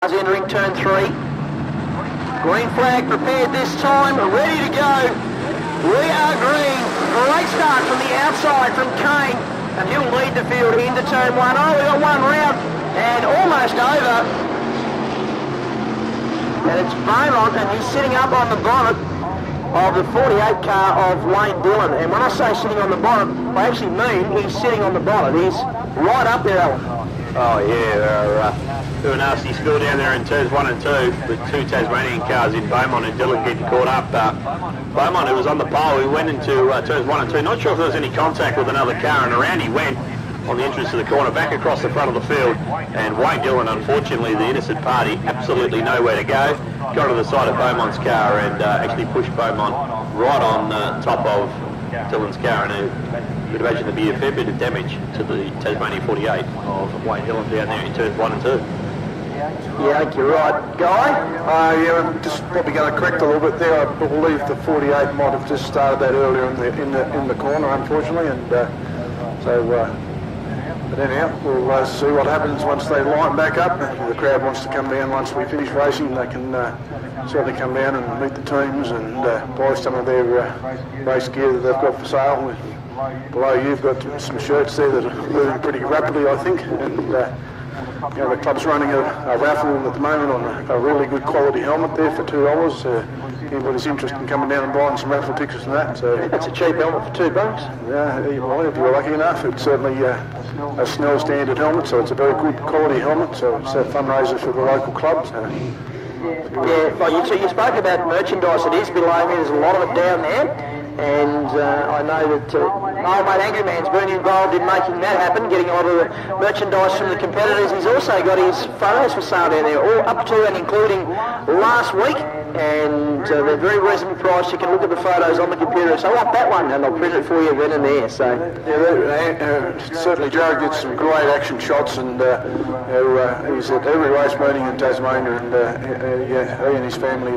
Entering turn 3. Green flag prepared this time, ready to go. We are green. Great start from the outside from Kane, and he'll lead the field into turn 1. Oh, we got one round and almost over. And it's Beaumont, and he's sitting up on the bonnet of the 48 car of Wayne Dillon. And when I say sitting on the bonnet, I actually mean he's sitting on the bonnet. He's right up there, Alan. Oh yeah, they're a nasty spill down there in turns 1 and 2 with two Tasmanian cars in Beaumont and Dillon getting caught up. Beaumont, who was on the pole, he went into turns 1 and 2. Not sure if there was any contact with another car, and around he went on the entrance to the corner, back across the front of the field. And Wayne Dillon, unfortunately, the innocent party, absolutely nowhere to go. Got to the side of Beaumont's car and actually pushed Beaumont right on top of Dillon's car, and I would imagine there'd be a fair bit of damage to the Tasmanian 48 of Wayne Dillon down there in turns 1 and 2. Yeah, I think you're right. Guy? Yeah, I'm just probably going to correct a little bit there. I believe the 48 might have just started that earlier in the corner, unfortunately, and but anyhow, we'll see what happens once they line back up. If the crowd wants to come down once we finish racing, they can certainly come down and meet the teams and buy some of their race gear that they've got for sale. Below you've got some shirts there that are moving pretty rapidly, I think, and the club's running a raffle at the moment on a really good quality helmet there for $2. Anybody's interested in coming down and buying some raffle tickets and that. So that's a cheap helmet for $2. Yeah, well, if you're lucky enough. It's certainly a Snell standard helmet, so it's a very good quality helmet. So it's a fundraiser for the local clubs. Yeah, well, you spoke about merchandise. It is below me. There's a lot of it down there. And I know that old mate Angry Man's been involved in making that happen, getting a lot of the merchandise from the competitors. He's also got his photos for sale down there, all up to and including last week. And they're very reasonable price. You can look at the photos on the computer and say, I want that one, and they'll print it for you then and there. So certainly Joe gets some great action shots, and he's at every race meeting in Tasmania, and he and his family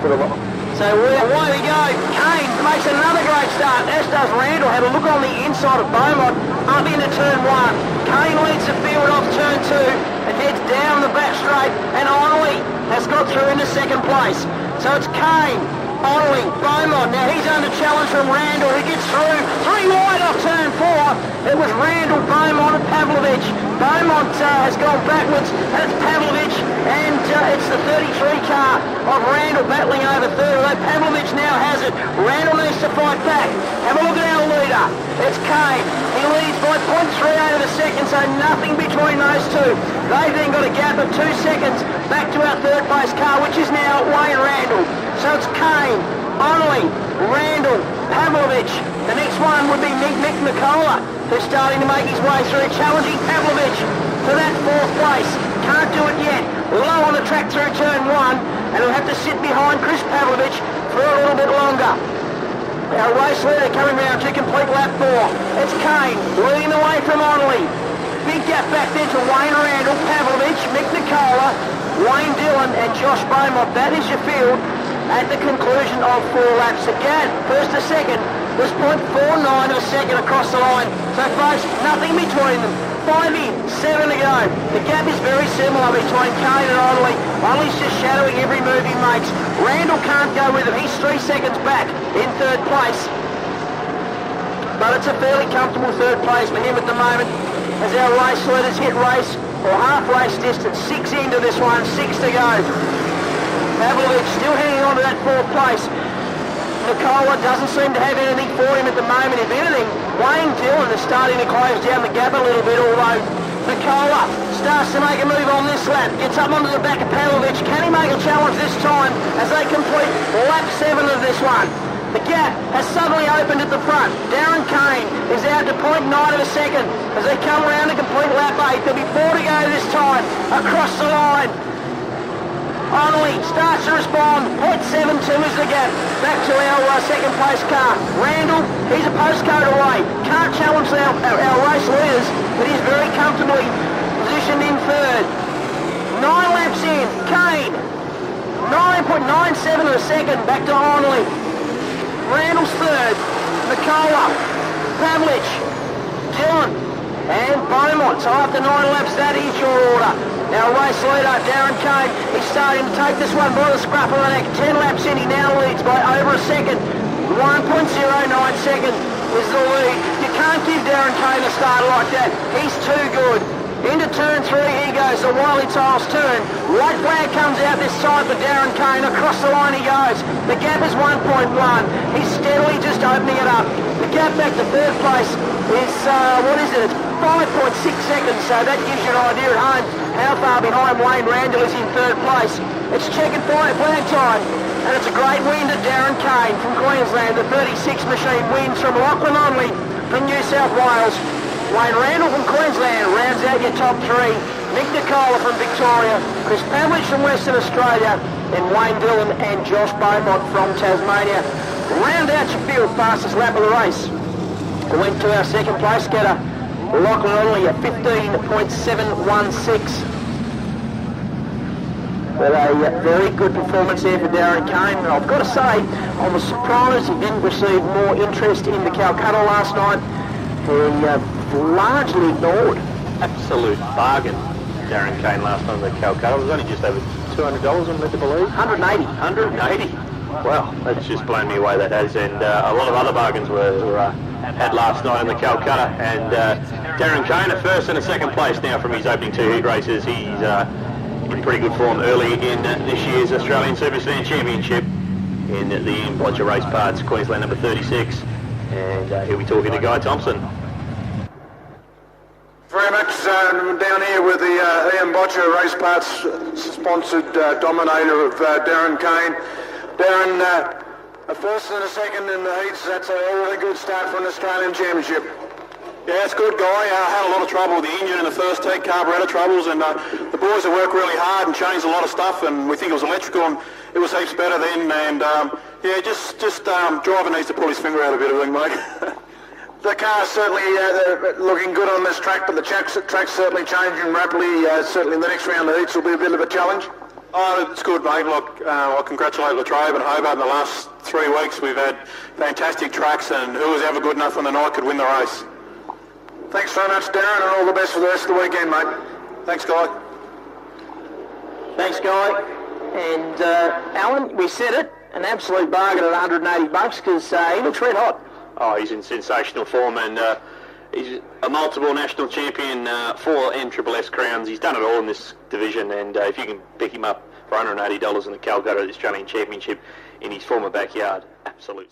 put a lot. So away we go. Kane makes another great start, as does Randall. Have a look on the inside of Beaumont, up into turn 1. Kane leads the field off turn 2 and heads down the back straight, and Onley has got through into second place. So it's Kane, Onley, Beaumont. Now he's under challenge from Randall, who gets through 3 wide off turn 4. It was Randall, Beaumont and Pavlovich. Beaumont has gone backwards, and it's Pavlovich, and it's the 33 car of Randall battling over third. Although Pavlovich now has it. Randall needs to fight back. Have a look at our leader. It's Kane. He leads by 0.38 of a second, so nothing between those two. They've then got a gap of 2 seconds back to our third place car, which is now Wayne Randall. So it's Kane, Onley, Randall, Pavlovich. The next one would be Mick Nicola, who's starting to make his way through, challenging Pavlovich for that 4th place. Can't do it yet. Low on the track through turn 1, and he'll have to sit behind Chris Pavlovich for a little bit longer. Our race leader coming round to complete lap 4. It's Kane leading the way from Onley. Big gap back then to Wayne Randall, Pavlovich, Mick Nicola, Wayne Dillon and Josh Beaumont. That is your field at the conclusion of 4 laps. Again, first to second was 0.49 of a second across the line. So folks, nothing between them. 5 in, 7 to go. The gap is very similar between Kane and Onley. Onley's just shadowing every move he makes. Randall can't go with him. He's 3 seconds back in 3rd place. But it's a fairly comfortable 3rd place for him at the moment, as our race leaders hit race, or half race distance. 6 into this one, 6 to go. Pavlovich still hanging on to that 4th place. Nicola doesn't seem to have anything for him at the moment. If anything, Wayne Dillon is starting to close down the gap a little bit, although Nicola starts to make a move on this lap. Gets up onto the back of Pavlovich. Can he make a challenge this time as they complete lap 7 of this one? The gap has suddenly opened at the front. Darren Kane is out to 0.9 of a second as they come around to complete lap 8. There'll be 4 to go this time across the line. Onley starts to respond. 0.72 is the gap. Back to our second place car. Randall, he's a postcode away. Can't challenge our race leaders, but he's very comfortably positioned in 3rd. 9 laps in. Kane, 9.97 of a second. Back to Onley. Randall's 3rd. Nicola, Pavlich, Dillon, and Beaumont. So after 9 laps, that is your order. Our race leader, Darren Kane, is starting to take this one by the scruff of the neck. 10 laps in, he now leads by over a second. 1.09 seconds is the lead. You can't give Darren Kane a start like that. He's too good. Into turn 3 he goes, the Wiley Tiles turn. White flag comes out this side for Darren Kane. Across the line he goes. The gap is 1.1. He's steadily just opening it up. The gap back to third place is, It's 5.6 seconds, so that gives you an idea at home how far behind Wayne Randall is in third place. It's checkered flag time, and it's a great win to Darren Kane from Queensland. The 36 machine wins from Lachlan Onley from New South Wales. Wayne Randall from Queensland rounds out your top 3. Nick Nicola from Victoria, Chris Pavlich from Western Australia, and Wayne Dillon and Josh Beaumont from Tasmania. Round out your field fastest lap of the race. We went to our second place getter, Lachlan Onley at 15.716. But a very good performance there for Darren Kane. And I've got to say, I was surprised he didn't receive more interest in the Calcutta last night. He largely ignored. Absolute bargain, Darren Kane last time at Calcutta. It was only just over $200, I'm led to believe. 180. 180. Wow, that's just blown me away, that has. And a lot of other bargains were had last night in the Calcutta. And Darren Kane, a first and a second place now from his opening 2 heat races. He's in pretty good form early in this year's Australian Super Sedan Championship in the Ian Bodger Race Parts, Queensland number 36. And he'll be talking to Guy Thompson. Very much down here with the Ian Bodger Race Parts sponsored dominator of Darren Kane. Darren, a first and a second in the heats, that's a really good start for an Australian Championship. Yeah, it's good, Guy. Had a lot of trouble with the engine in the first heat, carburettor troubles, and the boys have worked really hard and changed a lot of stuff, and we think it was electrical, and it was heaps better then, and just driver needs to pull his finger out a bit, I think, mate. The car's certainly looking good on this track, but the track's certainly changing rapidly. Certainly the next round of heats will be a bit of a challenge. Oh, it's good, mate. Look, I congratulate Latrobe and Hobart. In the last 3 weeks we've had fantastic tracks, and who was ever good enough on the night could win the race. Thanks very much, Darren, and all the best for the rest of the weekend, mate. Thanks, Guy. Thanks, Guy. And Alan, we said it, an absolute bargain at $180 because he looks red hot. Oh, he's in sensational form, and he's a multiple national champion, 4 NSSS crowns. He's done it all in this division, and if you can pick him up for $180 in the Calcutta Australian Championship in his former backyard, absolute